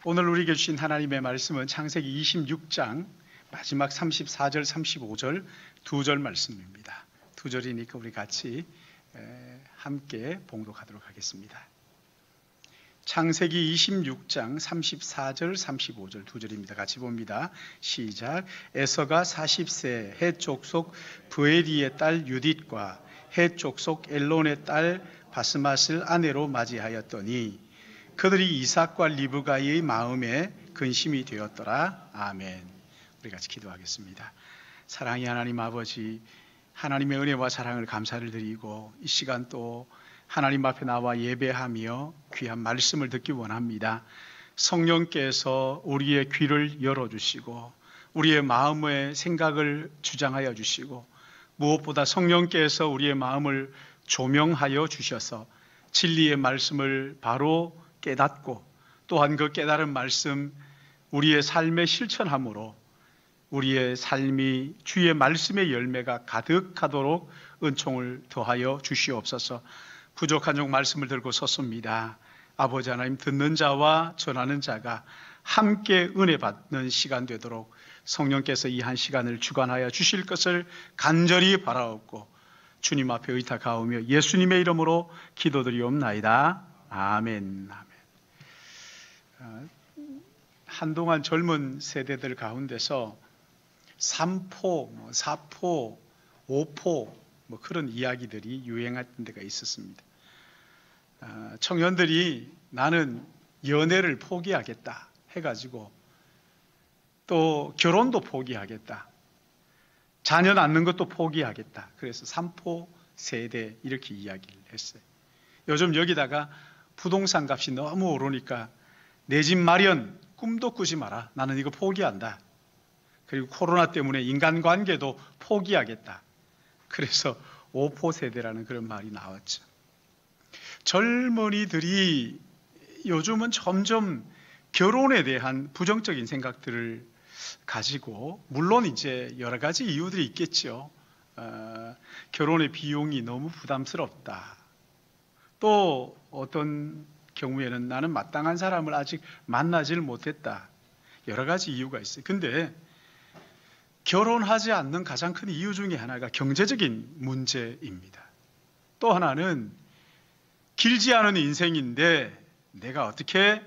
오늘 우리에게 주신 하나님의 말씀은 창세기 26장 마지막 34절, 35절 두 절 말씀입니다. 두 절이니까 우리 같이 함께 봉독하도록 하겠습니다. 창세기 26장 34절, 35절 두 절입니다. 같이 봅니다. 시작. 에서가 40세 헷 족속 브에리의 딸 유딧과 헷 족속 엘론의 딸 바스맛을 아내로 맞이하였더니 그들이 이삭과 리브가의 마음에 근심이 되었더라. 아멘. 우리 같이 기도하겠습니다. 사랑의 하나님 아버지, 하나님의 은혜와 사랑을 감사를 드리고 이 시간 또 하나님 앞에 나와 예배하며 귀한 말씀을 듣기 원합니다. 성령께서 우리의 귀를 열어주시고 우리의 마음의 생각을 주장하여 주시고 무엇보다 성령께서 우리의 마음을 조명하여 주셔서 진리의 말씀을 바로 깨닫고 또한 그 깨달은 말씀 우리의 삶에 실천함으로 우리의 삶이 주의 말씀의 열매가 가득하도록 은총을 더하여 주시옵소서. 부족한 종 말씀을 들고 섰습니다. 아버지 하나님, 듣는 자와 전하는 자가 함께 은혜 받는 시간 되도록 성령께서 이 한 시간을 주관하여 주실 것을 간절히 바라옵고 주님 앞에 의탁하오며 예수님의 이름으로 기도드리옵나이다. 아멘. 아멘. 한동안 젊은 세대들 가운데서 3포, 4포, 5포 그런 이야기들이 유행했던 데가 있었습니다. 청년들이 나는 연애를 포기하겠다 해가지고 또 결혼도 포기하겠다, 자녀 낳는 것도 포기하겠다. 그래서 3포 세대 이렇게 이야기를 했어요. 요즘 여기다가 부동산 값이 너무 오르니까 내 집 마련 꿈도 꾸지 마라. 나는 이거 포기한다. 그리고 코로나 때문에 인간관계도 포기하겠다. 그래서 5포 세대라는 그런 말이 나왔죠. 젊은이들이 요즘은 점점 결혼에 대한 부정적인 생각들을 가지고, 물론 이제 여러 가지 이유들이 있겠죠. 결혼의 비용이 너무 부담스럽다. 또 어떤 경우에는 나는 마땅한 사람을 아직 만나질 못했다. 여러 가지 이유가 있어요. 근데 결혼하지 않는 가장 큰 이유 중에 하나가 경제적인 문제입니다. 또 하나는 길지 않은 인생인데 내가 어떻게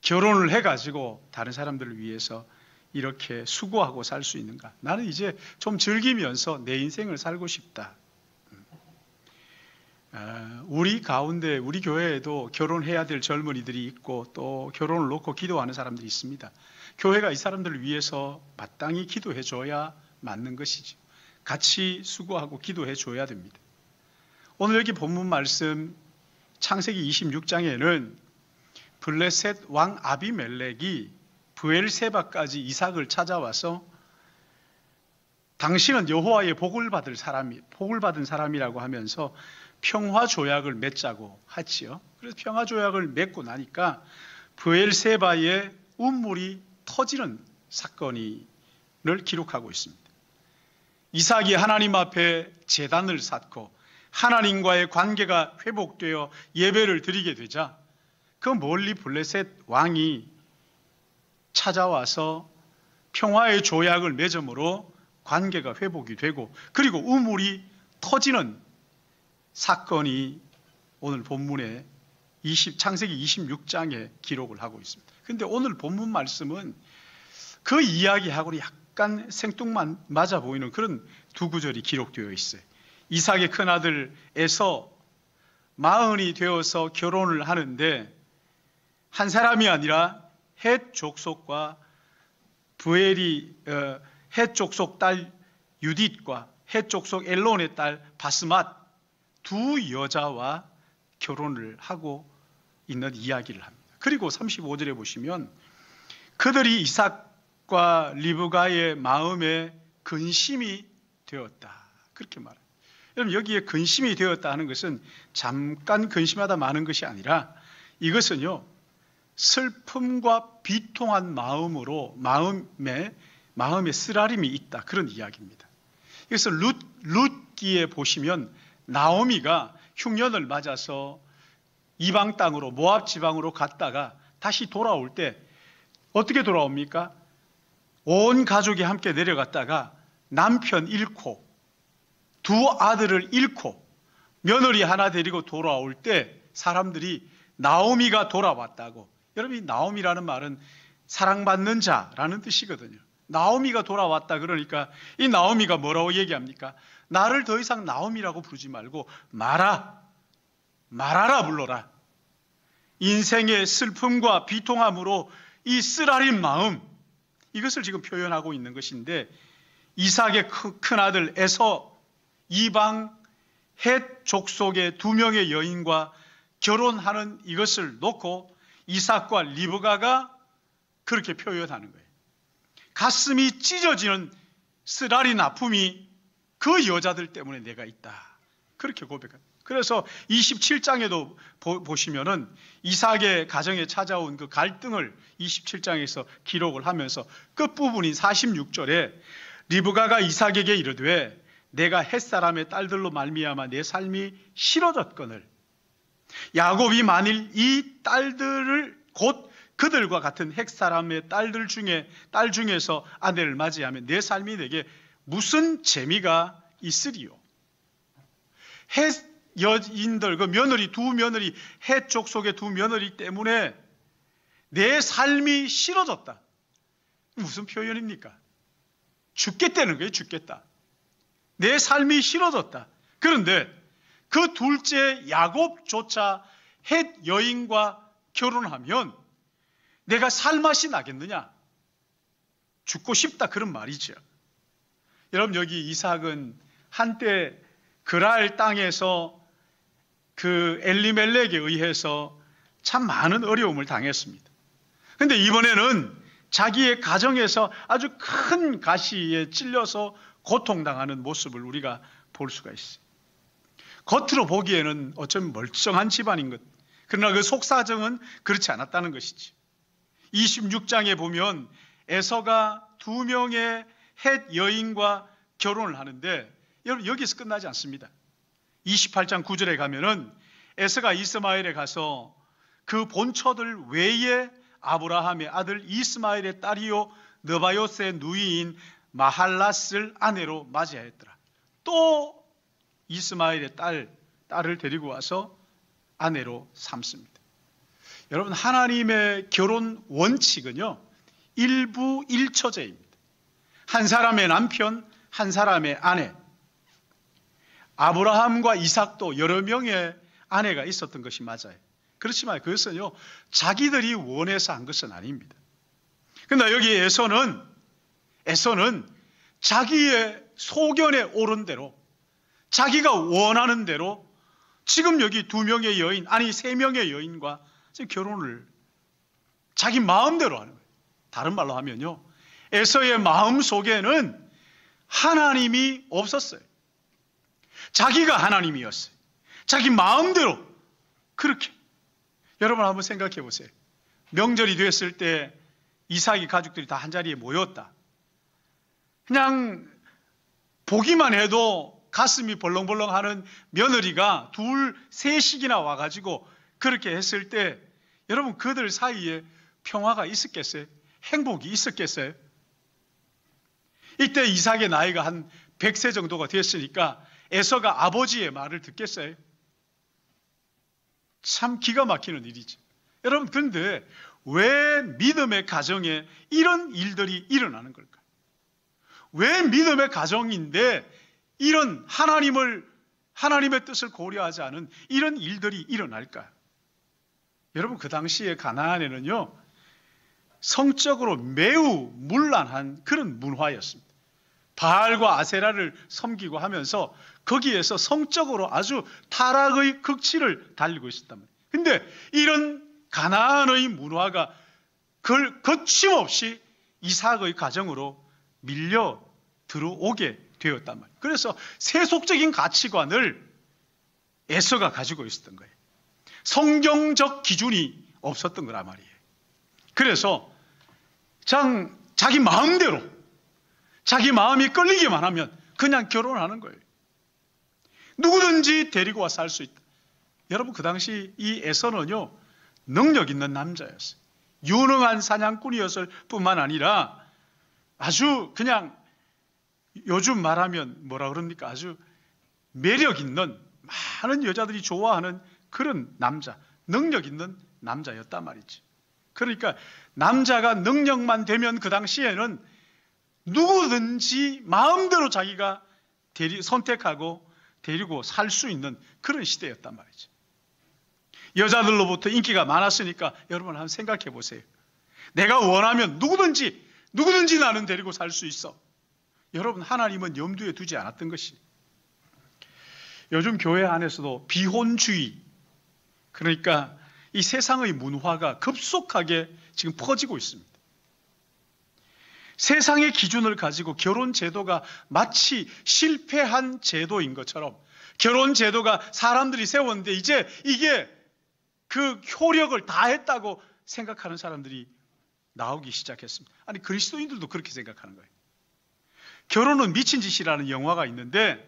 결혼을 해가지고 다른 사람들을 위해서 이렇게 수고하고 살 수 있는가? 나는 이제 좀 즐기면서 내 인생을 살고 싶다. 우리 가운데, 우리 교회에도 결혼해야 될 젊은이들이 있고 또 결혼을 놓고 기도하는 사람들이 있습니다. 교회가 이 사람들을 위해서 마땅히 기도해 줘야 맞는 것이죠. 같이 수고하고 기도해 줘야 됩니다. 오늘 여기 본문 말씀 창세기 26장에는 블레셋 왕 아비멜렉이 브엘세바까지 이삭을 찾아와서 당신은 여호와의 복을 받은 사람이라고 하면서 평화 조약을 맺자고 하지요. 그래서 평화 조약을 맺고 나니까 브엘세바의 운물이 터지는 사건을 기록하고 있습니다. 이삭이 하나님 앞에 제단을 쌓고 하나님과의 관계가 회복되어 예배를 드리게 되자 그 멀리 블레셋 왕이 찾아와서 평화의 조약을 맺음으로 관계가 회복이 되고, 그리고 우물이 터지는 사건이 오늘 본문에 창세기 26장에 기록을 하고 있습니다. 그런데 오늘 본문 말씀은 그 이야기하고는 약간 생뚱맞아 보이는 그런 두 구절이 기록되어 있어요. 이삭의 큰아들 에서 40이 되어서 결혼을 하는데 한 사람이 아니라 헷 족속과 헷 족속 딸 유딧과 헷 족속 엘론의 딸 바스맛 두 여자와 결혼을 하고 있는 이야기를 합니다. 그리고 35절에 보시면 그들이 이삭과 리브가의 마음에 근심이 되었다. 그렇게 말합니다. 여러분, 여기에 근심이 되었다 하는 것은 잠깐 근심하다 마는 것이 아니라 이것은요, 슬픔과 비통한 마음으로 마음에 쓰라림이 있다. 그런 이야기입니다. 그래서 룻기에 보시면 나오미가 흉년을 맞아서 이방 땅으로 모압 지방으로 갔다가 다시 돌아올 때 어떻게 돌아옵니까? 온 가족이 함께 내려갔다가 남편 잃고 두 아들을 잃고 며느리 하나 데리고 돌아올 때 사람들이 나오미가 돌아왔다고. 여러분, 이 나오미라는 말은 사랑받는 자라는 뜻이거든요. 나오미가 돌아왔다 그러니까 이 나오미가 뭐라고 얘기합니까? 나를 더 이상 나오미라고 부르지 말고 마라라 불러라. 인생의 슬픔과 비통함으로 이 쓰라린 마음, 이것을 지금 표현하고 있는 것인데, 이삭의 큰아들 에서 이방 헷 족속의 2명의 여인과 결혼하는 이것을 놓고 이삭과 리브가가 그렇게 표현하는 거예요. 가슴이 찢어지는 쓰라린 아픔이 그 여자들 때문에 내가 있다, 그렇게 고백합니다. 그래서 27장에도 보시면은 이삭의 가정에 찾아온 그 갈등을 27장에서 기록을 하면서 끝부분인 46절에 리브가가 이삭에게 이르되 내가 햇사람의 딸들로 말미암아 내 삶이 싫어졌거늘 야곱이 만일 이 딸들을 곧 그들과 같은 햇사람의 딸 중에서 아내를 맞이하면 내 삶이 내게 무슨 재미가 있으리요. 햇 여인들, 그 며느리, 두 며느리, 헷 족속의 두 며느리 때문에 내 삶이 싫어졌다. 무슨 표현입니까? 죽겠다는 거예요, 죽겠다. 내 삶이 싫어졌다. 그런데 그 둘째 야곱조차 헷 여인과 결혼하면 내가 살맛이 나겠느냐? 죽고 싶다, 그런 말이죠. 여러분, 여기 이삭은 한때 그랄 땅에서 그 엘리멜렉에 의해서 참 많은 어려움을 당했습니다. 그런데 이번에는 자기의 가정에서 아주 큰 가시에 찔려서 고통당하는 모습을 우리가 볼 수가 있어요. 겉으로 보기에는 어쩌면 멀쩡한 집안인 것, 그러나 그 속사정은 그렇지 않았다는 것이지. 26장에 보면 에서가 2명의 헷 여인과 결혼을 하는데, 여러분, 여기서 끝나지 않습니다. 28장 9절에 가면은 에서가 이스마엘에 가서 그 본처들 외에 아브라함의 아들 이스마엘의 딸이요 느바요스의 누이인 마할랏을 아내로 맞이하였더라. 또 이스마엘의 딸을 데리고 와서 아내로 삼습니다. 여러분, 하나님의 결혼 원칙은요, 일부 일처제입니다. 한 사람의 남편, 한 사람의 아내. 아브라함과 이삭도 여러 명의 아내가 있었던 것이 맞아요. 그렇지만 그것은요, 자기들이 원해서 한 것은 아닙니다. 그러나 여기 에서는 자기의 소견에 오른 대로, 자기가 원하는 대로 지금 여기 2명의 여인, 아니 3명의 여인과 지금 결혼을 자기 마음대로 하는 거예요. 다른 말로 하면요, 에서의 마음 속에는 하나님이 없었어요. 자기가 하나님이었어요. 자기 마음대로 그렇게. 여러분, 한번 생각해 보세요. 명절이 됐을 때 이삭이 가족들이 다 한자리에 모였다. 그냥 보기만 해도 가슴이 벌렁벌렁하는 며느리가 둘, 셋씩이나 와가지고 그렇게 했을 때, 여러분, 그들 사이에 평화가 있었겠어요? 행복이 있었겠어요? 이때 이삭의 나이가 한 100세 정도가 됐으니까 에서가 아버지의 말을 듣겠어요? 참 기가 막히는 일이죠. 여러분, 그런데 왜 믿음의 가정에 이런 일들이 일어나는 걸까? 왜 믿음의 가정인데 이런 하나님의 뜻을 고려하지 않은 이런 일들이 일어날까? 여러분, 그 당시에 가나안에는요, 성적으로 매우 문란한 그런 문화였습니다. 바알과 아세라를 섬기고 하면서 거기에서 성적으로 아주 타락의 극치를 달리고 있었단 말이에요. 근데 이런 가나안의 문화가 그걸 거침없이 이삭의 가정으로 밀려 들어오게 되었단 말이에요. 그래서 세속적인 가치관을 에서가 가지고 있었던 거예요. 성경적 기준이 없었던 거란 말이에요. 그래서 자기 마음대로, 자기 마음이 끌리기만 하면 그냥 결혼하는 거예요. 누구든지 데리고 와서 살 수 있다. 여러분, 그 당시 이 에서는요, 능력 있는 남자였어요. 유능한 사냥꾼이었을 뿐만 아니라 아주 그냥 요즘 말하면 뭐라 그럽니까? 아주 매력 있는, 많은 여자들이 좋아하는 그런 남자, 능력 있는 남자였단 말이지. 그러니까 남자가 능력만 되면 그 당시에는 누구든지 마음대로 자기가 선택하고 데리고 살 수 있는 그런 시대였단 말이죠. 여자들로부터 인기가 많았으니까 여러분 한번 생각해 보세요. 내가 원하면 누구든지 나는 데리고 살 수 있어. 여러분, 하나님은 염두에 두지 않았던 것이. 요즘 교회 안에서도 비혼주의, 그러니까 이 세상의 문화가 급속하게 지금 퍼지고 있습니다. 세상의 기준을 가지고 결혼 제도가 마치 실패한 제도인 것처럼, 결혼 제도가 사람들이 세웠는데 이제 이게 그 효력을 다했다고 생각하는 사람들이 나오기 시작했습니다. 아니, 그리스도인들도 그렇게 생각하는 거예요. 결혼은 미친 짓이라는 영화가 있는데,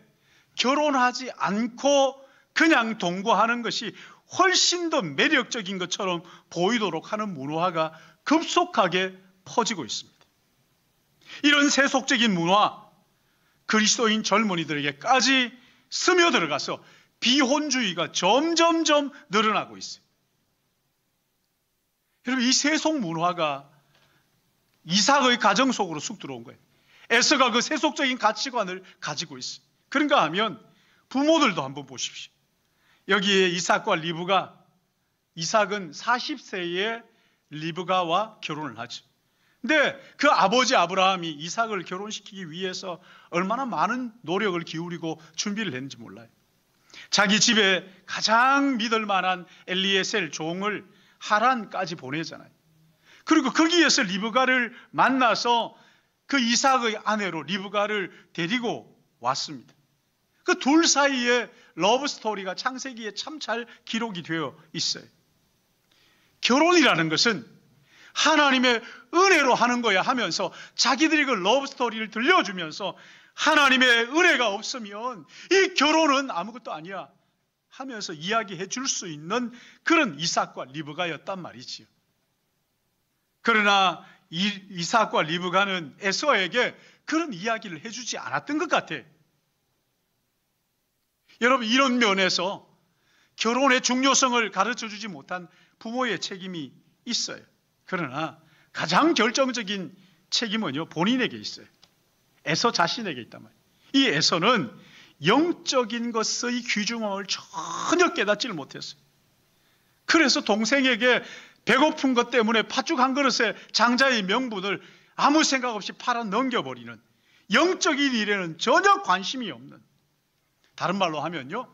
결혼하지 않고 그냥 동거하는 것이 훨씬 더 매력적인 것처럼 보이도록 하는 문화가 급속하게 퍼지고 있습니다. 이런 세속적인 문화, 그리스도인 젊은이들에게까지 스며들어가서 비혼주의가 점점점 늘어나고 있어요. 여러분, 이 세속 문화가 이삭의 가정 속으로 쑥 들어온 거예요. 에서가 그 세속적인 가치관을 가지고 있어요. 그런가 하면 부모들도 한번 보십시오. 여기에 이삭과 리브가, 이삭은 40세에 리브가와 결혼을 하죠. 근데 그 아버지 아브라함이 이삭을 결혼시키기 위해서 얼마나 많은 노력을 기울이고 준비를 했는지 몰라요. 자기 집에 가장 믿을 만한 엘리에셀 종을 하란까지 보내잖아요. 그리고 거기에서 리브가를 만나서 그 이삭의 아내로 리브가를 데리고 왔습니다. 그 둘 사이에 러브 스토리가 창세기에 참 잘 기록이 되어 있어요. 결혼이라는 것은 하나님의 은혜로 하는 거야 하면서 자기들이 그 러브 스토리를 들려주면서 하나님의 은혜가 없으면 이 결혼은 아무것도 아니야 하면서 이야기해 줄 수 있는 그런 이삭과 리브가였단 말이지요. 그러나 이삭과 리브가는 에서에게 그런 이야기를 해주지 않았던 것 같아요. 여러분, 이런 면에서 결혼의 중요성을 가르쳐주지 못한 부모의 책임이 있어요. 그러나 가장 결정적인 책임은요, 본인에게 있어요. 에서 자신에게 있단 말이에요. 이 에서는 영적인 것의 귀중함을 전혀 깨닫지를 못했어요. 그래서 동생에게 배고픈 것 때문에 팥죽 한 그릇에 장자의 명분을 아무 생각 없이 팔아 넘겨버리는, 영적인 일에는 전혀 관심이 없는, 다른 말로 하면요,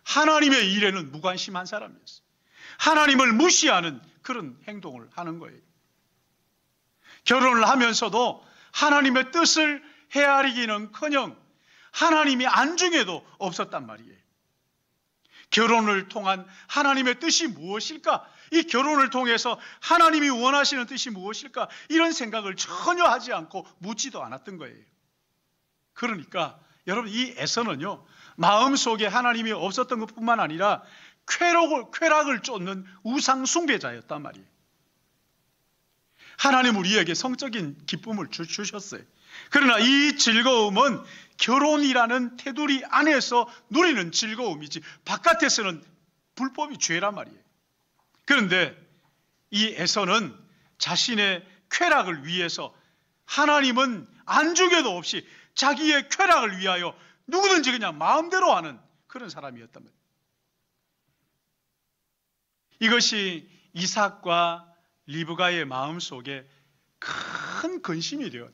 하나님의 일에는 무관심한 사람이었어요. 하나님을 무시하는 그런 행동을 하는 거예요. 결혼을 하면서도 하나님의 뜻을 헤아리기는커녕 하나님이 안중에도 없었단 말이에요. 결혼을 통한 하나님의 뜻이 무엇일까? 이 결혼을 통해서 하나님이 원하시는 뜻이 무엇일까? 이런 생각을 전혀 하지 않고 묻지도 않았던 거예요. 그러니까 여러분, 이 에서는요, 마음속에 하나님이 없었던 것뿐만 아니라 쾌락을 쫓는 우상 숭배자였단 말이에요. 하나님 우리에게 성적인 기쁨을 주셨어요. 그러나 이 즐거움은 결혼이라는 테두리 안에서 누리는 즐거움이지 바깥에서는 불법이 죄란 말이에요. 그런데 이 에서는 자신의 쾌락을 위해서 하나님은 안중에도 없이 자기의 쾌락을 위하여 누구든지 그냥 마음대로 하는 그런 사람이었단 말이에요. 이것이 이삭과 리브가의 마음속에 큰 근심이 되었다.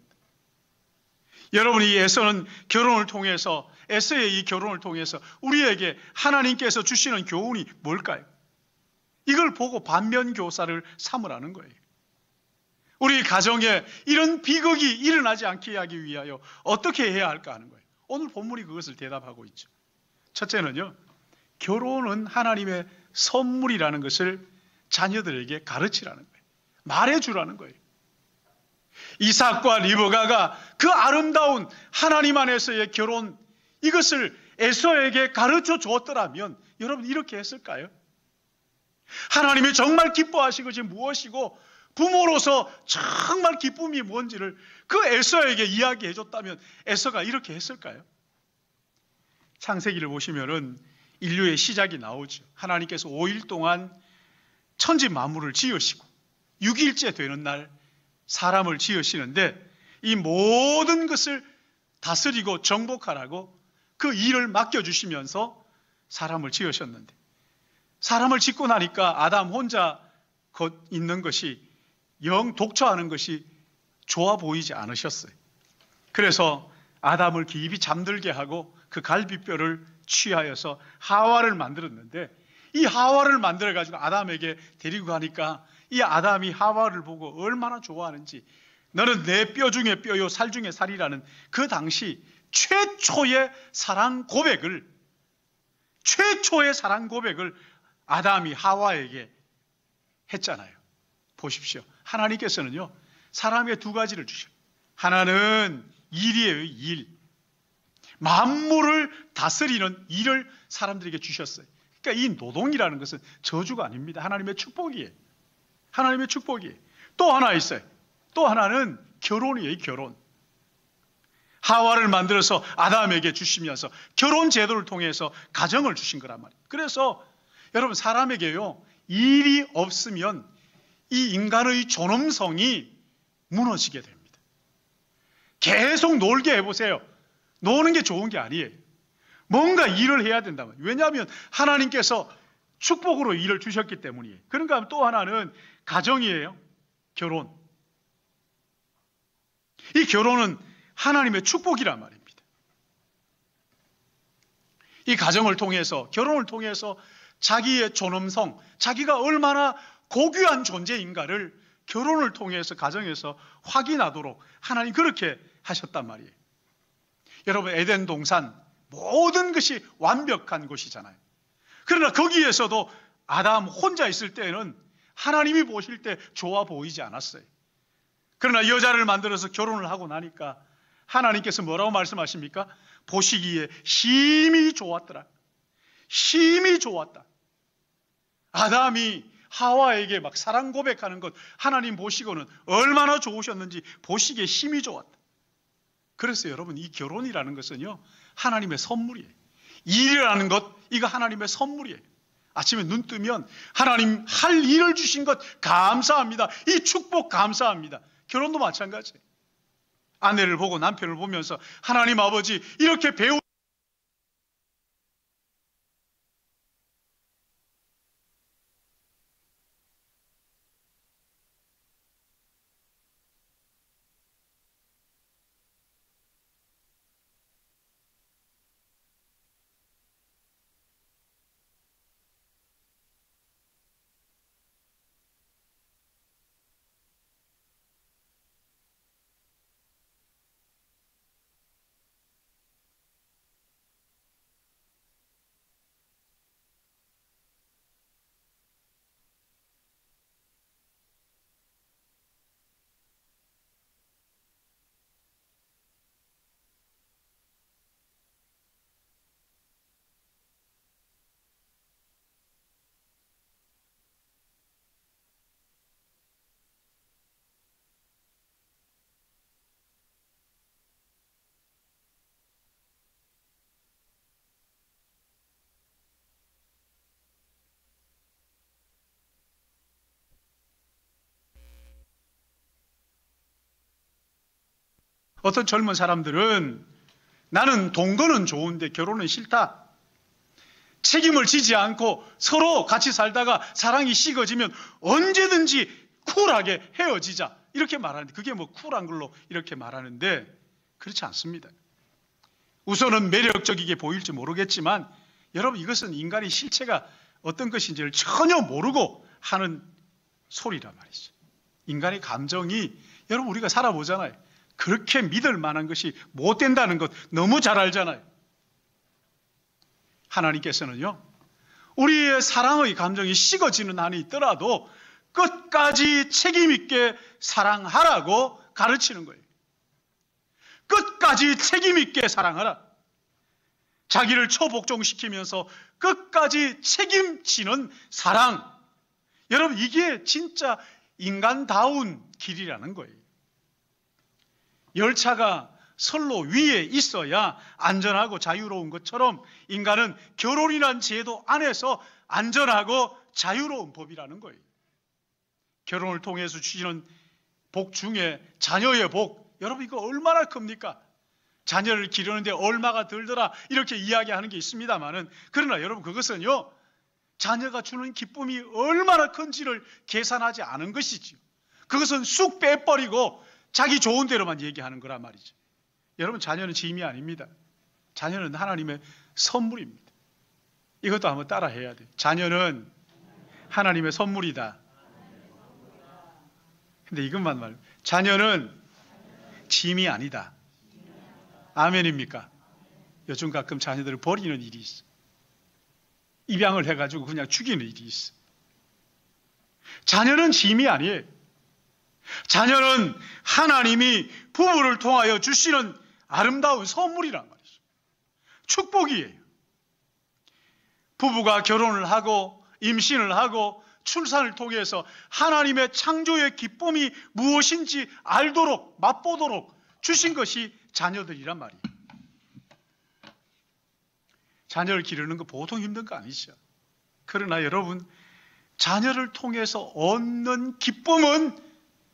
여러분, 이 에서는 결혼을 통해서, 에서의 이 결혼을 통해서 우리에게 하나님께서 주시는 교훈이 뭘까요? 이걸 보고 반면교사를 삼으라는 거예요. 우리 가정에 이런 비극이 일어나지 않게 하기 위하여 어떻게 해야 할까 하는 거예요. 오늘 본문이 그것을 대답하고 있죠. 첫째는요, 결혼은 하나님의 선물이라는 것을 자녀들에게 가르치라는 거예요. 말해주라는 거예요. 이삭과 리브가가 그 아름다운 하나님 안에서의 결혼, 이것을 에서에게 가르쳐 주었더라면 여러분 이렇게 했을까요? 하나님이 정말 기뻐하신 것이 무엇이고 부모로서 정말 기쁨이 뭔지를 그 에서에게 이야기해 줬다면 에서가 이렇게 했을까요? 창세기를 보시면은 인류의 시작이 나오죠. 하나님께서 5일 동안 천지 만물을 지으시고 6일째 되는 날 사람을 지으시는데 이 모든 것을 다스리고 정복하라고 그 일을 맡겨주시면서 사람을 지으셨는데 사람을 짓고 나니까 아담 혼자 있는 것이 영 독처하는 것이 좋아 보이지 않으셨어요. 그래서 아담을 깊이 잠들게 하고 그 갈비뼈를 취하여서 하와를 만들었는데 이 하와를 만들어가지고 아담에게 데리고 가니까 이 아담이 하와를 보고 얼마나 좋아하는지 너는 내 뼈 중에 뼈요 살 중에 살이라는 그 당시 최초의 사랑 고백을 아담이 하와에게 했잖아요. 보십시오. 하나님께서는요 사람의 두 가지를 주셔요. 하나는 일이에요. 일. 만물을 다스리는 일을 사람들에게 주셨어요. 그러니까 이 노동이라는 것은 저주가 아닙니다. 하나님의 축복이에요. 하나님의 축복이에요. 또 하나 있어요. 또 하나는 결혼이에요. 결혼. 하와를 만들어서 아담에게 주시면서 결혼 제도를 통해서 가정을 주신 거란 말이에요. 그래서 여러분 사람에게요 일이 없으면 이 인간의 존엄성이 무너지게 됩니다. 계속 놀게 해보세요. 노는 게 좋은 게 아니에요. 뭔가 일을 해야 된다면. 왜냐하면 하나님께서 축복으로 일을 주셨기 때문이에요. 그런가 또 하나는 가정이에요. 결혼. 이 결혼은 하나님의 축복이란 말입니다. 이 가정을 통해서, 결혼을 통해서 자기의 존엄성, 자기가 얼마나 고귀한 존재인가를 결혼을 통해서 가정에서 확인하도록 하나님 그렇게 하셨단 말이에요. 여러분 에덴 동산 모든 것이 완벽한 곳이잖아요. 그러나 거기에서도 아담 혼자 있을 때는 하나님이 보실 때 좋아 보이지 않았어요. 그러나 여자를 만들어서 결혼을 하고 나니까 하나님께서 뭐라고 말씀하십니까? 보시기에 심히 좋았더라. 심히 좋았다. 아담이 하와에게 막 사랑 고백하는 것 하나님 보시고는 얼마나 좋으셨는지 보시기에 심히 좋았다. 그래서 여러분 이 결혼이라는 것은요 하나님의 선물이에요. 일이라는 것 이거 하나님의 선물이에요. 아침에 눈 뜨면 하나님 할 일을 주신 것 감사합니다. 이 축복 감사합니다. 결혼도 마찬가지예요. 아내를 보고 남편을 보면서 하나님 아버지 이렇게 배우 어떤 젊은 사람들은 나는 동거는 좋은데 결혼은 싫다. 책임을 지지 않고 서로 같이 살다가 사랑이 식어지면 언제든지 쿨하게 헤어지자. 이렇게 말하는데 그게 뭐 쿨한 걸로 이렇게 말하는데 그렇지 않습니다. 우선은 매력적이게 보일지 모르겠지만 여러분 이것은 인간의 실체가 어떤 것인지를 전혀 모르고 하는 소리란 말이죠. 인간의 감정이 여러분 우리가 살아보잖아요. 그렇게 믿을 만한 것이 못 된다는 것 너무 잘 알잖아요. 하나님께서는요, 우리의 사랑의 감정이 식어지는 한이 있더라도 끝까지 책임있게 사랑하라고 가르치는 거예요. 끝까지 책임있게 사랑하라. 자기를 초복종시키면서 끝까지 책임지는 사랑. 여러분, 이게 진짜 인간다운 길이라는 거예요. 열차가 선로 위에 있어야 안전하고 자유로운 것처럼 인간은 결혼이라는 제도 안에서 안전하고 자유로운 법이라는 거예요. 결혼을 통해서 주시는 복 중에 자녀의 복, 여러분 이거 얼마나 큽니까? 자녀를 기르는데 얼마가 들더라 이렇게 이야기하는 게 있습니다만은, 그러나 여러분 그것은요, 자녀가 주는 기쁨이 얼마나 큰지를 계산하지 않은 것이지요. 그것은 쑥 빼버리고 자기 좋은 대로만 얘기하는 거란 말이죠. 여러분, 자녀는 짐이 아닙니다. 자녀는 하나님의 선물입니다. 이것도 한번 따라 해야 돼요. 자녀는 하나님의 선물이다. 근데 이것만 말해요. 자녀는 짐이 아니다. 아멘입니까? 요즘 가끔 자녀들을 버리는 일이 있어. 입양을 해가지고 그냥 죽이는 일이 있어. 자녀는 짐이 아니에요. 자녀는 하나님이 부부를 통하여 주시는 아름다운 선물이란 말이죠. 축복이에요. 부부가 결혼을 하고 임신을 하고 출산을 통해서 하나님의 창조의 기쁨이 무엇인지 알도록, 맛보도록 주신 것이 자녀들이란 말이에요. 자녀를 기르는 거 보통 힘든 거 아니죠. 그러나 여러분, 자녀를 통해서 얻는 기쁨은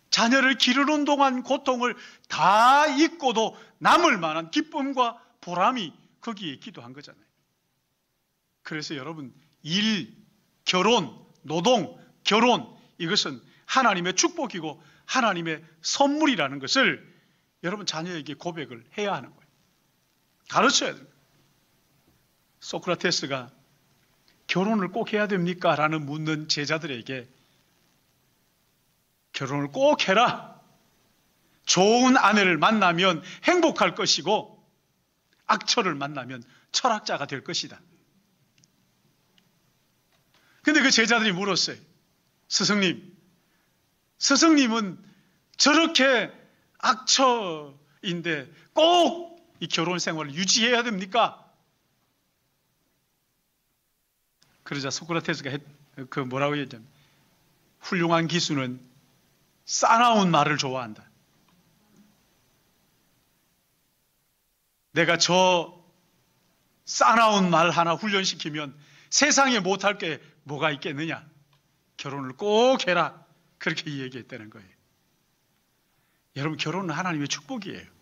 자녀를 기르는 동안 고통을 다 잊고도 남을 만한 기쁨과 보람이 거기에 있기도 한 거잖아요. 그래서 여러분, 일, 결혼, 노동, 결혼, 이것은 하나님의 축복이고 하나님의 선물이라는 것을 여러분 자녀에게 고백을 해야 하는 거예요. 가르쳐야 돼요. 소크라테스가 결혼을 꼭 해야 됩니까? 라는 묻는 제자들에게 결혼을 꼭 해라. 좋은 아내를 만나면 행복할 것이고 악처를 만나면 철학자가 될 것이다. 근데 그 제자들이 물었어요. 스승님은 저렇게 악처인데 꼭 이 결혼 생활을 유지해야 됩니까? 그러자 소크라테스가 뭐라고 했냐면, 훌륭한 기수는 싸나운 말을 좋아한다. 내가 저 싸나운 말 하나 훈련시키면 세상에 못할 게 뭐가 있겠느냐. 결혼을 꼭 해라. 그렇게 얘기했다는 거예요. 여러분, 결혼은 하나님의 축복이에요.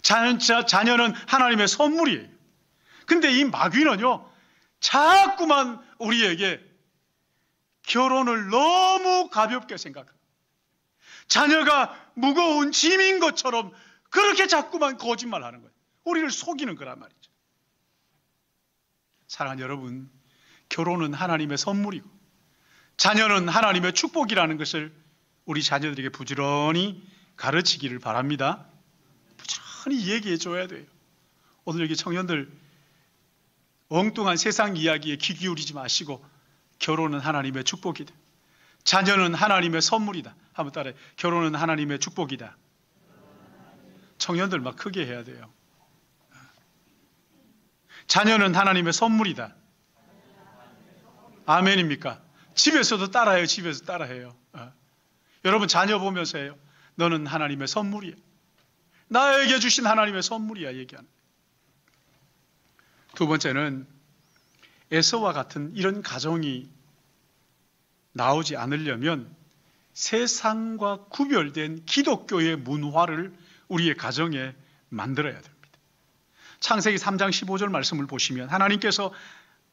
자녀는 하나님의 선물이에요. 근데 이 마귀는요, 자꾸만 우리에게 결혼을 너무 가볍게 생각합니다. 자녀가 무거운 짐인 것처럼 그렇게 자꾸만 거짓말하는 거예요. 우리를 속이는 거란 말이죠. 사랑하는 여러분, 결혼은 하나님의 선물이고 자녀는 하나님의 축복이라는 것을 우리 자녀들에게 부지런히 가르치기를 바랍니다. 부지런히 얘기해 줘야 돼요. 오늘 여기 청년들 엉뚱한 세상 이야기에 귀 기울이지 마시고 결혼은 하나님의 축복이다. 자녀는 하나님의 선물이다. 한번 따라해. 결혼은 하나님의 축복이다. 청년들 막 크게 해야 돼요. 자녀는 하나님의 선물이다. 아멘입니까? 집에서도 따라해요. 집에서 따라해요. 여러분, 자녀 보면서 해요. 너는 하나님의 선물이야. 나에게 주신 하나님의 선물이야. 얘기하는. 두 번째는 에서와 같은 이런 가정이 나오지 않으려면 세상과 구별된 기독교의 문화를 우리의 가정에 만들어야 됩니다. 창세기 3장 15절 말씀을 보시면 하나님께서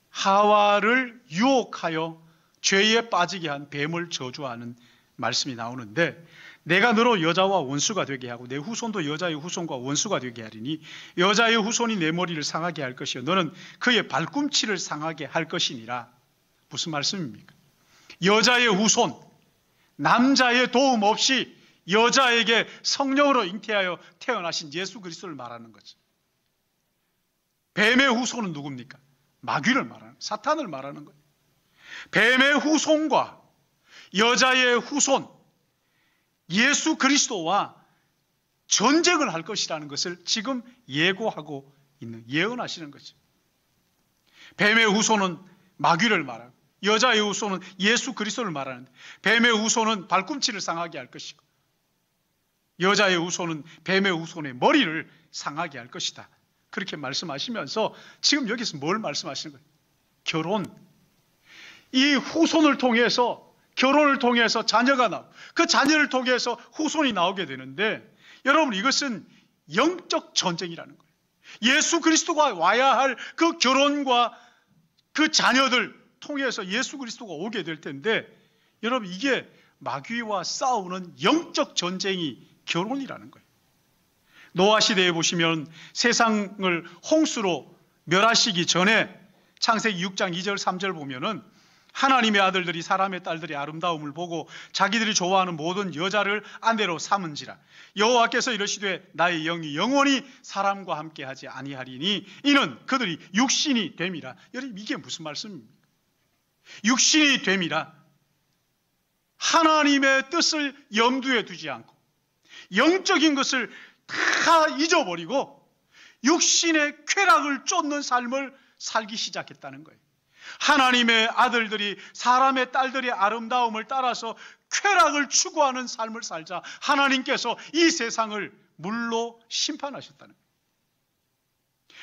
하와를 유혹하여 죄에 빠지게 한 뱀을 저주하는 말씀이 나오는데, 내가 너로 여자와 원수가 되게 하고 내 후손도 여자의 후손과 원수가 되게 하리니 여자의 후손이 내 머리를 상하게 할 것이요 너는 그의 발꿈치를 상하게 할 것이니라. 무슨 말씀입니까? 여자의 후손, 남자의 도움 없이 여자에게 성령으로 잉태하여 태어나신 예수 그리스도를 말하는 거죠. 뱀의 후손은 누굽니까? 마귀를 말하는, 사탄을 말하는 거예요. 뱀의 후손과 여자의 후손, 예수 그리스도와 전쟁을 할 것이라는 것을 지금 예고하고 있는, 예언하시는 거죠. 뱀의 후손은 마귀를 말하고 여자의 후손은 예수 그리스도를 말하는데, 뱀의 후손은 발꿈치를 상하게 할 것이고, 여자의 후손은 뱀의 후손의 머리를 상하게 할 것이다. 그렇게 말씀하시면서 지금 여기서 뭘 말씀하시는 거예요? 결혼. 이 후손을 통해서, 결혼을 통해서 자녀가 나오고, 그 자녀를 통해서 후손이 나오게 되는데, 여러분, 이것은 영적 전쟁이라는 거예요. 예수 그리스도가 와야 할 그 결혼과 그 자녀들 통해서 예수 그리스도가 오게 될 텐데, 여러분, 이게 마귀와 싸우는 영적 전쟁이 결혼이라는 거예요. 노아 시대에 보시면 세상을 홍수로 멸하시기 전에 창세기 6장 2절 3절 보면은 하나님의 아들들이 사람의 딸들의 아름다움을 보고 자기들이 좋아하는 모든 여자를 아내로 삼은지라 여호와께서 이르시되 나의 영이 영원히 사람과 함께하지 아니하리니 이는 그들이 육신이 됨이라. 여러분, 이게 무슨 말씀입니까? 육신이 됨이라. 하나님의 뜻을 염두에 두지 않고 영적인 것을 다 잊어버리고 육신의 쾌락을 쫓는 삶을 살기 시작했다는 거예요. 하나님의 아들들이 사람의 딸들의 아름다움을 따라서 쾌락을 추구하는 삶을 살자 하나님께서 이 세상을 물로 심판하셨다는 거예요.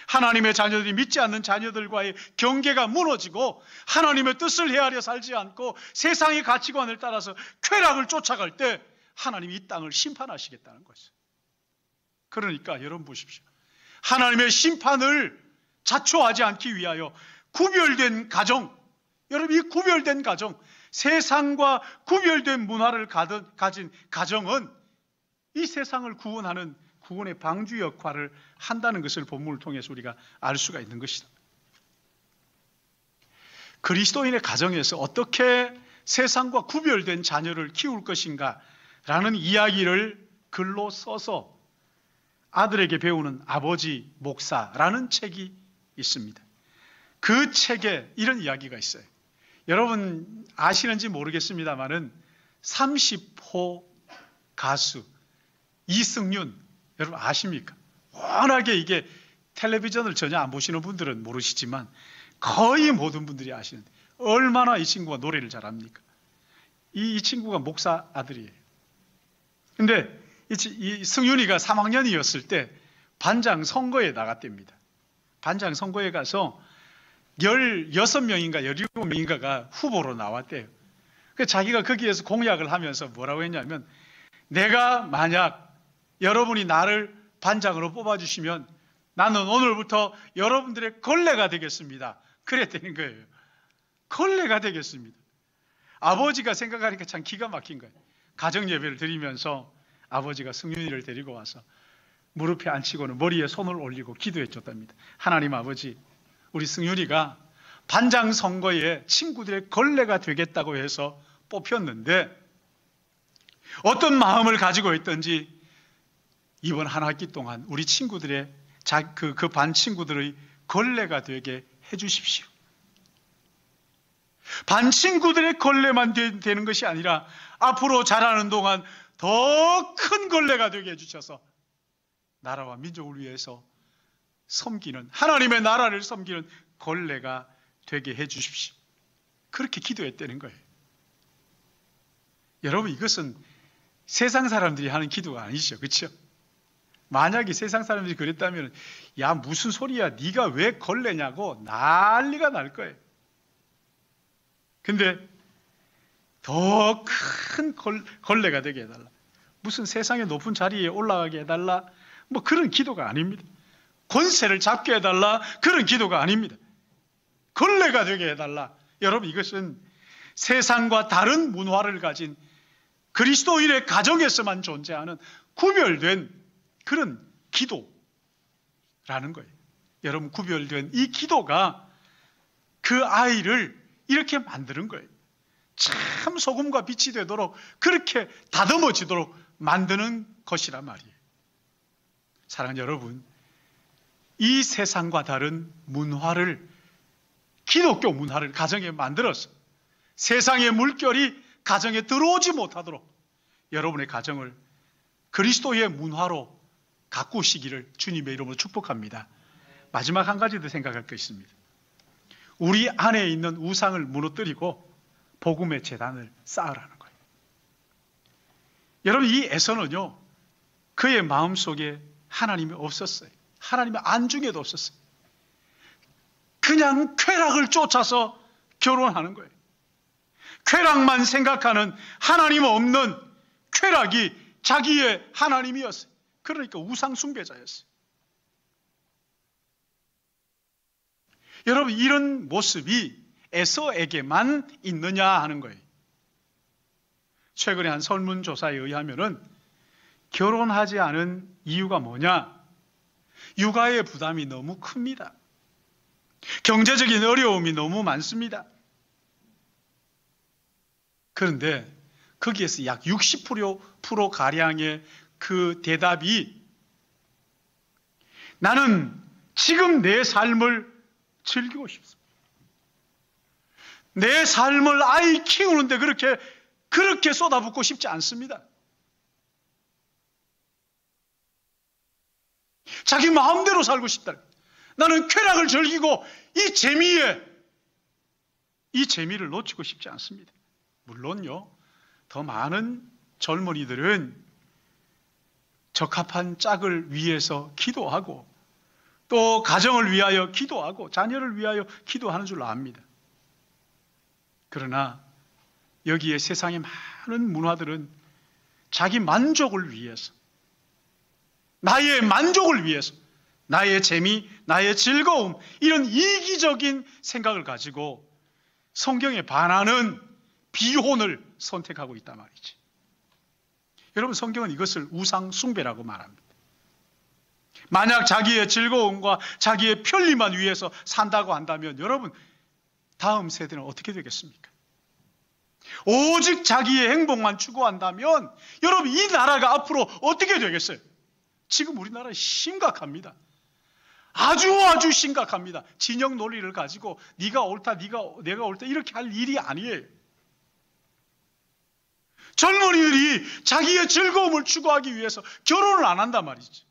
하나님의 자녀들이 믿지 않는 자녀들과의 경계가 무너지고 하나님의 뜻을 헤아려 살지 않고 세상의 가치관을 따라서 쾌락을 쫓아갈 때 하나님이 이 땅을 심판하시겠다는 것이죠. 그러니까 여러분 보십시오. 하나님의 심판을 자초하지 않기 위하여 구별된 가정, 여러분, 이 구별된 가정, 세상과 구별된 문화를 가진 가정은 이 세상을 구원하는 구원의 방주 역할을 한다는 것을 본문을 통해서 우리가 알 수가 있는 것이다. 그리스도인의 가정에서 어떻게 세상과 구별된 자녀를 키울 것인가 라는 이야기를 글로 써서 아들에게 배우는 아버지 목사라는 책이 있습니다. 그 책에 이런 이야기가 있어요. 여러분 아시는지 모르겠습니다만은 30호 가수 이승윤, 여러분 아십니까? 워낙에 이게 텔레비전을 전혀 안 보시는 분들은 모르시지만 거의 모든 분들이 아시는데 얼마나 이 친구가 노래를 잘합니까? 이 친구가 목사 아들이에요. 근데 이 승윤이가 3학년이었을 때 반장 선거에 나갔답니다. 반장 선거에 가서 16명인가 17명인가가 후보로 나왔대요. 그래서 자기가 거기에서 공약을 하면서 뭐라고 했냐면, 내가 만약 여러분이 나를 반장으로 뽑아주시면 나는 오늘부터 여러분들의 걸레가 되겠습니다. 그랬다는 거예요. 걸레가 되겠습니다. 아버지가 생각하니까 참 기가 막힌 거예요. 가정 예배를 드리면서 아버지가 승윤이를 데리고 와서 무릎에 앉히고는 머리에 손을 올리고 기도해 줬답니다. 하나님 아버지, 우리 승윤이가 반장 선거에 친구들의 걸레가 되겠다고 해서 뽑혔는데 어떤 마음을 가지고 있던지 이번 한 학기 동안 우리 친구들의 그 반 친구들의 걸레가 되게 해주십시오. 반 친구들의 걸레만 되는 것이 아니라 앞으로 자라는 동안 더 큰 걸레가 되게 해주셔서 나라와 민족을 위해서 섬기는, 하나님의 나라를 섬기는 걸레가 되게 해주십시오. 그렇게 기도했다는 거예요. 여러분, 이것은 세상 사람들이 하는 기도가 아니죠. 그렇죠? 만약에 세상 사람들이 그랬다면 야, 무슨 소리야, 네가 왜 걸레냐고 난리가 날 거예요. 근데 더 큰 걸레가 되게 해달라, 무슨 세상의 높은 자리에 올라가게 해달라, 뭐 그런 기도가 아닙니다. 권세를 잡게 해달라, 그런 기도가 아닙니다. 걸레가 되게 해달라. 여러분, 이것은 세상과 다른 문화를 가진 그리스도인의 가정에서만 존재하는 구별된 그런 기도라는 거예요. 여러분, 구별된 이 기도가 그 아이를 이렇게 만드는 거예요. 참 소금과 빛이 되도록 그렇게 다듬어지도록 만드는 것이란 말이에요. 사랑하는 여러분, 이 세상과 다른 문화를, 기독교 문화를 가정에 만들어서 세상의 물결이 가정에 들어오지 못하도록 여러분의 가정을 그리스도의 문화로 가꾸시기를 주님의 이름으로 축복합니다. 마지막 한 가지 더 생각할 것이 있습니다. 우리 안에 있는 우상을 무너뜨리고 복음의 제단을 쌓으라는 거예요. 여러분, 이 에서는요, 그의 마음속에 하나님이 없었어요. 하나님의 안중에도 없었어요. 그냥 쾌락을 쫓아서 결혼하는 거예요. 쾌락만 생각하는 하나님 없는 쾌락이 자기의 하나님이었어요. 그러니까 우상 숭배자였어요. 여러분, 이런 모습이 에서에게만 있느냐 하는 거예요. 최근에 한 설문조사에 의하면은 결혼하지 않은 이유가 뭐냐? 육아의 부담이 너무 큽니다. 경제적인 어려움이 너무 많습니다. 그런데 거기에서 약 60% 가량의 그 대답이 나는 지금 내 삶을 즐기고 싶습니다. 내 삶을 아이 키우는데 그렇게 쏟아붓고 싶지 않습니다. 자기 마음대로 살고 싶다. 나는 쾌락을 즐기고 이 재미를 놓치고 싶지 않습니다. 물론요, 더 많은 젊은이들은 적합한 짝을 위해서 기도하고 또 가정을 위하여 기도하고 자녀를 위하여 기도하는 줄 압니다. 그러나 여기에 세상의 많은 문화들은 자기 만족을 위해서, 나의 만족을 위해서, 나의 재미, 나의 즐거움, 이런 이기적인 생각을 가지고 성경에 반하는 비혼을 선택하고 있단 말이지. 여러분, 성경은 이것을 우상 숭배라고 말합니다. 만약 자기의 즐거움과 자기의 편리만 위해서 산다고 한다면 여러분, 다음 세대는 어떻게 되겠습니까? 오직 자기의 행복만 추구한다면 여러분, 이 나라가 앞으로 어떻게 되겠어요? 지금 우리나라 심각합니다. 아주 심각합니다. 진영 논리를 가지고 네가 옳다, 내가 옳다 이렇게 할 일이 아니에요. 젊은이들이 자기의 즐거움을 추구하기 위해서 결혼을 안 한단 말이지.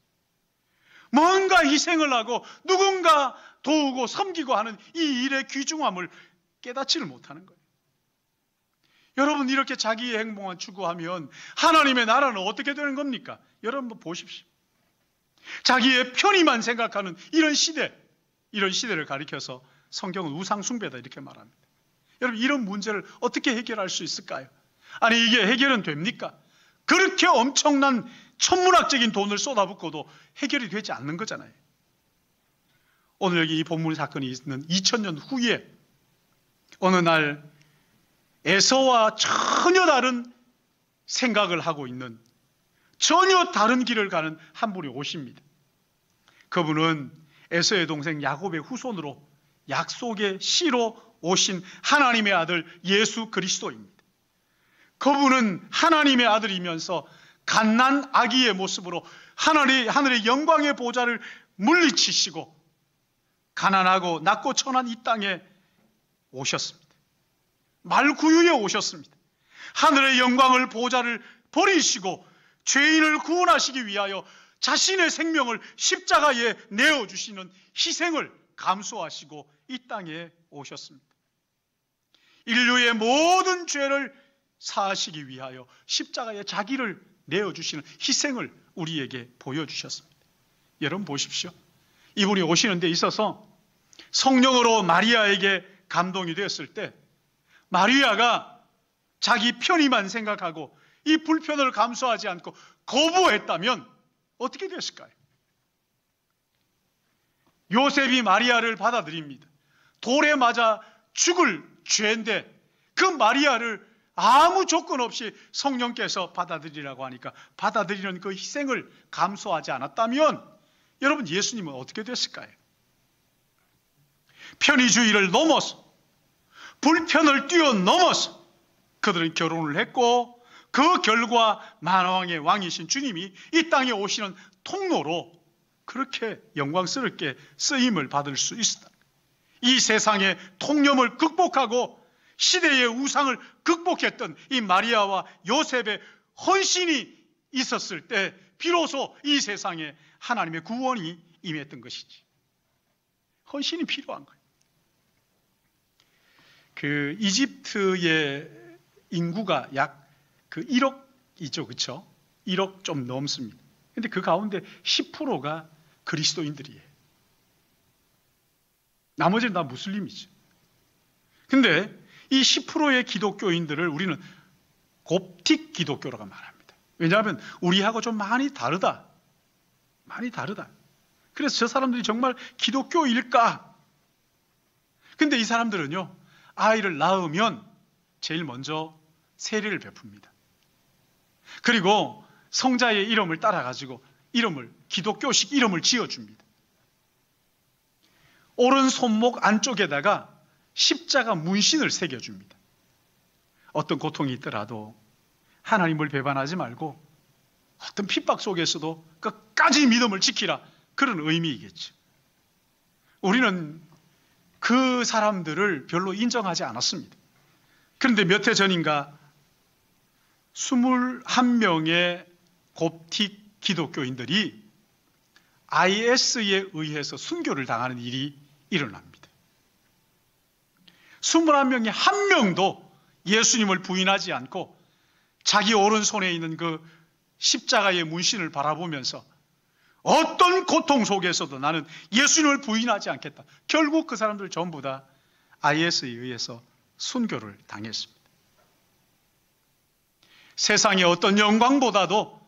뭔가 희생을 하고 누군가 도우고 섬기고 하는 이 일의 귀중함을 깨닫지를 못하는 거예요. 여러분, 이렇게 자기의 행복만 추구하면 하나님의 나라는 어떻게 되는 겁니까? 여러분 보십시오. 자기의 편의만 생각하는 이런 시대를 가리켜서 성경은 우상 숭배다 이렇게 말합니다. 여러분, 이런 문제를 어떻게 해결할 수 있을까요? 아니, 이게 해결은 됩니까? 그렇게 엄청난 천문학적인 돈을 쏟아붓고도 해결이 되지 않는 거잖아요. 오늘 여기 이 본문 사건이 있는 2000년 후에 어느 날 에서와 전혀 다른 생각을 하고 있는, 전혀 다른 길을 가는 한 분이 오십니다. 그분은 에서의 동생 야곱의 후손으로 약속의 씨로 오신 하나님의 아들 예수 그리스도입니다. 그분은 하나님의 아들이면서 갓난 아기의 모습으로 하늘의 영광의 보좌를 물리치시고 가난하고 낮고 천한 이 땅에 오셨습니다. 말구유에 오셨습니다. 하늘의 영광을 보좌를 버리시고 죄인을 구원하시기 위하여 자신의 생명을 십자가에 내어주시는 희생을 감수하시고 이 땅에 오셨습니다. 인류의 모든 죄를 사하시기 위하여 십자가에 자기를 내어주시는 희생을 우리에게 보여주셨습니다. 여러분 보십시오. 이분이 오시는 데 있어서 성령으로 마리아에게 감동이 되었을 때 마리아가 자기 편의만 생각하고 이 불편을 감수하지 않고 거부했다면 어떻게 됐을까요? 요셉이 마리아를 받아들입니다. 돌에 맞아 죽을 죄인데 그 마리아를 아무 조건 없이 성령께서 받아들이라고 하니까 받아들이는 그 희생을 감수하지 않았다면 여러분, 예수님은 어떻게 됐을까요? 편의주의를 넘어서, 불편을 뛰어넘어서 그들은 결혼을 했고 그 결과 만왕의 왕이신 주님이 이 땅에 오시는 통로로 그렇게 영광스럽게 쓰임을 받을 수 있었다. 이 세상의 통념을 극복하고 시대의 우상을 극복했던 이 마리아와 요셉의 헌신이 있었을 때 비로소 이 세상에 하나님의 구원이 임했던 것이지. 헌신이 필요한 거예요. 그 이집트의 인구가 약 그 1억이죠, 그렇죠? 1억 좀 넘습니다. 근데 그 가운데 10%가 그리스도인들이에요. 나머지는 다 무슬림이죠. 근데 이 10%의 기독교인들을 우리는 곱틱 기독교라고 말합니다. 왜냐하면 우리하고 좀 많이 다르다. 많이 다르다. 그래서 저 사람들이 정말 기독교일까? 근데 이 사람들은요, 아이를 낳으면 제일 먼저 세례를 베풉니다. 그리고 성자의 이름을 따라가지고 기독교식 이름을 지어줍니다. 오른 손목 안쪽에다가 십자가 문신을 새겨줍니다. 어떤 고통이 있더라도 하나님을 배반하지 말고 어떤 핍박 속에서도 끝까지 믿음을 지키라, 그런 의미이겠죠. 우리는 그 사람들을 별로 인정하지 않았습니다. 그런데 몇 해 전인가 21명의 곱틱 기독교인들이 IS에 의해서 순교를 당하는 일이 일어납니다. 21명이 한 명도 예수님을 부인하지 않고 자기 오른손에 있는 그 십자가의 문신을 바라보면서 어떤 고통 속에서도 나는 예수님을 부인하지 않겠다. 결국 그 사람들 전부 다 IS에 의해서 순교를 당했습니다. 세상의 어떤 영광보다도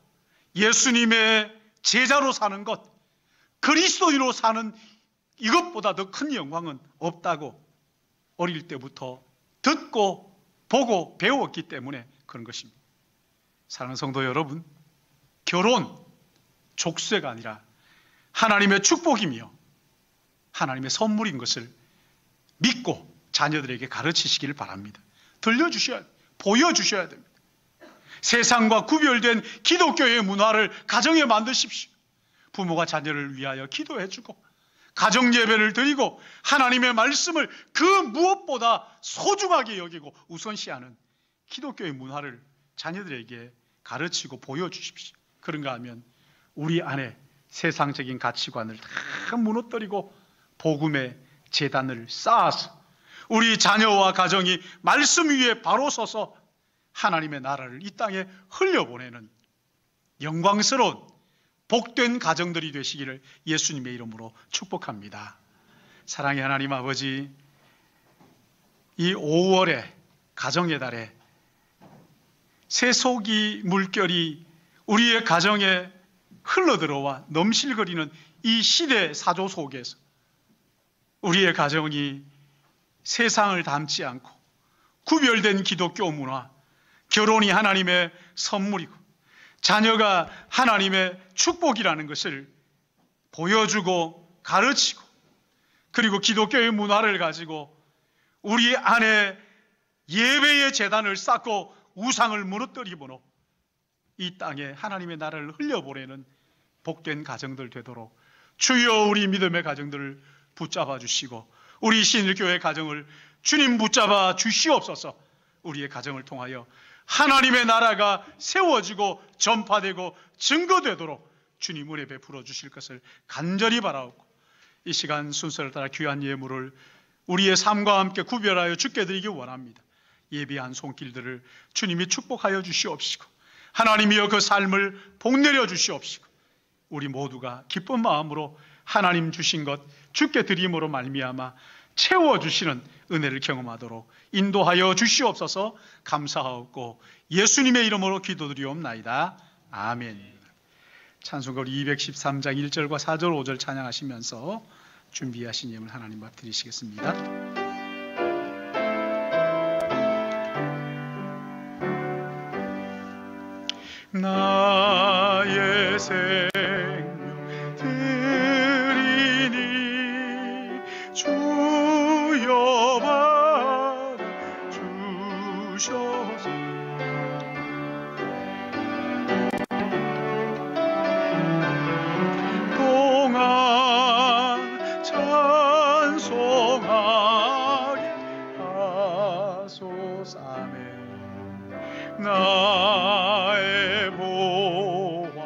예수님의 제자로 사는 것, 그리스도인으로 사는 이것보다 더 큰 영광은 없다고 어릴 때부터 듣고 보고 배웠기 때문에 그런 것입니다. 사랑하는 성도 여러분, 결혼, 족쇄가 아니라 하나님의 축복이며 하나님의 선물인 것을 믿고 자녀들에게 가르치시기를 바랍니다. 들려주셔야, 보여주셔야 됩니다. 세상과 구별된 기독교의 문화를 가정에 만드십시오. 부모가 자녀를 위하여 기도해주고 가정 예배를 드리고 하나님의 말씀을 그 무엇보다 소중하게 여기고 우선시하는 기독교의 문화를 자녀들에게 가르치고 보여주십시오. 그런가 하면 우리 안에 세상적인 가치관을 다 무너뜨리고 복음의 제단을 쌓아서 우리 자녀와 가정이 말씀 위에 바로 서서 하나님의 나라를 이 땅에 흘려보내는 영광스러운 복된 가정들이 되시기를 예수님의 이름으로 축복합니다. 사랑의 하나님 아버지, 이 5월의 가정의 달에 세속이 물결이 우리의 가정에 흘러들어와 넘실거리는 이 시대 사조 속에서 우리의 가정이 세상을 닮지 않고 구별된 기독교 문화, 결혼이 하나님의 선물이고 자녀가 하나님의 축복이라는 것을 보여주고 가르치고 그리고 기독교의 문화를 가지고 우리 안에 예배의 제단을 쌓고 우상을 무너뜨리므로 이 땅에 하나님의 나라를 흘려보내는 복된 가정들 되도록 주여 우리 믿음의 가정들을 붙잡아 주시고 우리 신일교회 가정을 주님 붙잡아 주시옵소서. 우리의 가정을 통하여 하나님의 나라가 세워지고 전파되고 증거되도록 주님 은혜 베풀어 주실 것을 간절히 바라옵고 이 시간 순서를 따라 귀한 예물을 우리의 삶과 함께 구별하여 주께 드리기 원합니다. 예비한 손길들을 주님이 축복하여 주시옵시고 하나님이여 그 삶을 복내려 주시옵시고 우리 모두가 기쁜 마음으로 하나님 주신 것 주께 드림으로 말미암아 채워주시는 은혜를 경험하도록 인도하여 주시옵소서. 감사하옵고 예수님의 이름으로 기도드리옵나이다. 아멘. 찬송가 213장 1절과 4절 5절 찬양하시면서 준비하신 예물 하나님 앞 드리시겠습니다. 나의 생명 드리니 주여 받아 주셔서 동안 찬송하게 하소서. 아멘. 나의 보화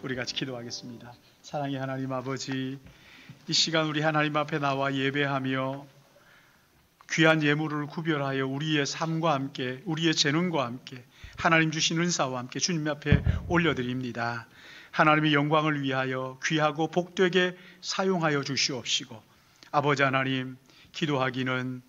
우리 같이 기도하겠습니다. 사랑의 하나님 아버지, 이 시간 우리 하나님 앞에 나와 예배하며 귀한 예물을 구별하여 우리의 삶과 함께, 우리의 재능과 함께, 하나님 주신 은사와 함께 주님 앞에 올려드립니다. 하나님의 영광을 위하여 귀하고 복되게 사용하여 주시옵시고, 아버지 하나님, 기도하기는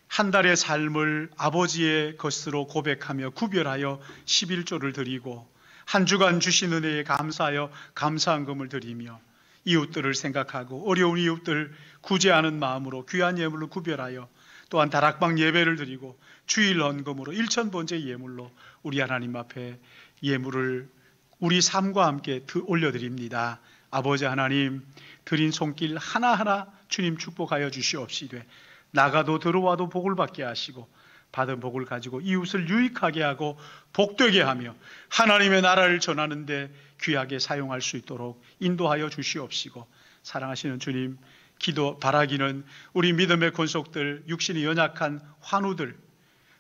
한 달의 삶을 아버지의 것으로 고백하며 구별하여 11조를 드리고, 한 주간 주신 은혜에 감사하여 감사한금을 드리며, 이웃들을 생각하고 어려운 이웃들 구제하는 마음으로 귀한 예물을 구별하여, 또한 다락방 예배를 드리고 주일 헌금으로 1,000번째 예물로 우리 하나님 앞에 예물을 우리 삶과 함께 올려드립니다. 아버지 하나님, 드린 손길 하나하나 주님 축복하여 주시옵시되, 나가도 들어와도 복을 받게 하시고 받은 복을 가지고 이웃을 유익하게 하고 복되게 하며 하나님의 나라를 전하는데 귀하게 사용할 수 있도록 인도하여 주시옵시고, 사랑하시는 주님, 기도 바라기는 우리 믿음의 권속들, 육신이 연약한 환우들,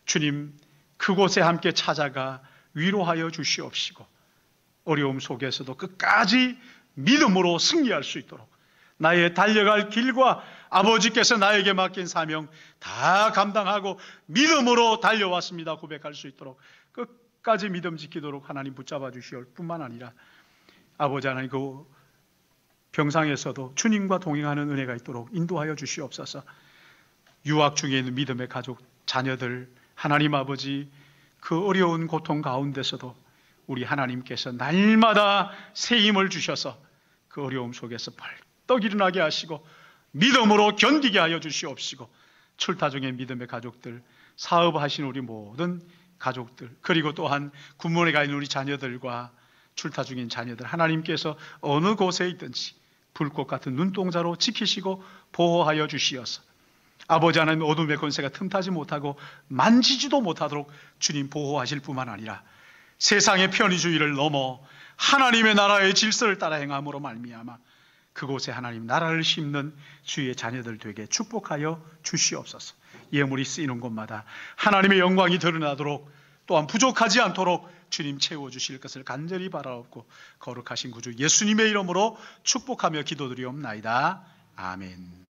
주님 그곳에 함께 찾아가 위로하여 주시옵시고, 어려움 속에서도 끝까지 믿음으로 승리할 수 있도록 나의 달려갈 길과 아버지께서 나에게 맡긴 사명 다 감당하고 믿음으로 달려왔습니다 고백할 수 있도록 끝까지 믿음 지키도록 하나님 붙잡아 주시올 뿐만 아니라, 아버지 하나님 그 병상에서도 주님과 동행하는 은혜가 있도록 인도하여 주시옵소서. 유학 중에 있는 믿음의 가족, 자녀들, 하나님 아버지, 그 어려운 고통 가운데서도 우리 하나님께서 날마다 새 힘을 주셔서 그 어려움 속에서 벌떡 일어나게 하시고 믿음으로 견디게 하여 주시옵시고, 출타 중에 믿음의 가족들, 사업하신 우리 모든 가족들, 그리고 또한 군문에 가 있는 우리 자녀들과 출타 중인 자녀들, 하나님께서 어느 곳에 있든지 불꽃 같은 눈동자로 지키시고 보호하여 주시어서 아버지 하나님 어둠의 권세가 틈타지 못하고 만지지도 못하도록 주님 보호하실 뿐만 아니라, 세상의 편의주의를 넘어 하나님의 나라의 질서를 따라 행함으로 말미암아 그곳에 하나님 나라를 심는 주의 자녀들 되게 축복하여 주시옵소서. 예물이 쓰이는 곳마다 하나님의 영광이 드러나도록, 또한 부족하지 않도록 주님 채워주실 것을 간절히 바라옵고 거룩하신 구주 예수님의 이름으로 축복하며 기도드리옵나이다. 아멘.